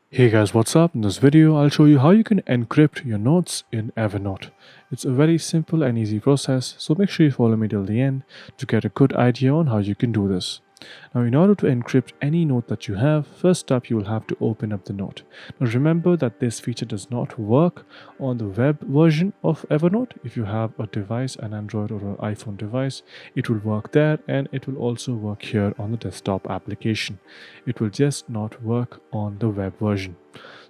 Hey guys, what's up? In this video, I'll show you how you can encrypt your notes in Evernote. It's a very simple and easy process, so make sure you follow me till the end to get a good idea on how you can do this. Now, in order to encrypt any note that you have, first up you will have to open up the note. Now, remember that this feature does not work on the web version of Evernote. If you have a device, an Android or an iPhone device, it will work there and it will also work here on the desktop application. It will just not work on the web version.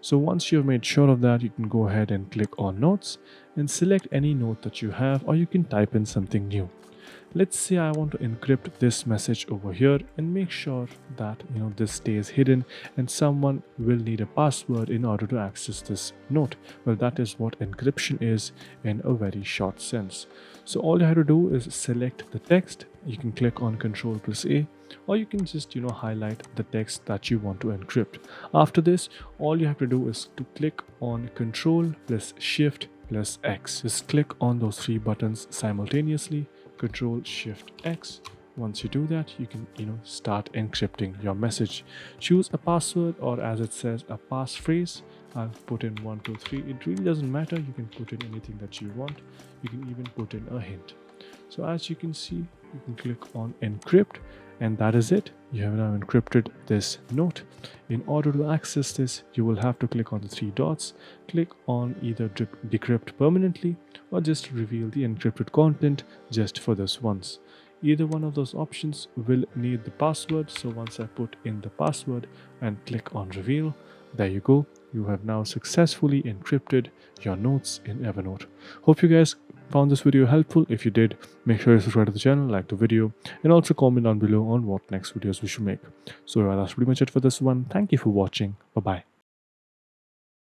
So once you've made sure of that, you can go ahead and click on Notes and select any note that you have, or you can type in something new. Let's say I want to encrypt this message over here and make sure that this stays hidden and someone will need a password in order to access this note. Well, that is what encryption is in a very short sense. So all you have to do is select the text. You can click on Ctrl+A, or you can just highlight the text that you want to encrypt. After this, all you have to do is to click on Ctrl+Shift+X. Just click on those three buttons simultaneously. Ctrl+Shift+X. Once you do that, you can start encrypting your message. Choose a password, or as it says, a passphrase. I'll put in 1 2 3. It really doesn't matter. You can put in anything that you want. You can even put in a hint. So as you can see, you can click on encrypt, and that is it. You have now encrypted this note. In order to access this, you will have to click on the three dots, click on either decrypt permanently or just reveal the encrypted content just for this once. Either one of those options will need the password. So once I put in the password and click on reveal, there you go. You have now successfully encrypted your notes in Evernote. Hope you guys found this video helpful. If you did, make sure you subscribe to the channel, like the video, and also comment down below on what next videos we should make. So that's pretty much it for this one. Thank you for watching. Bye bye.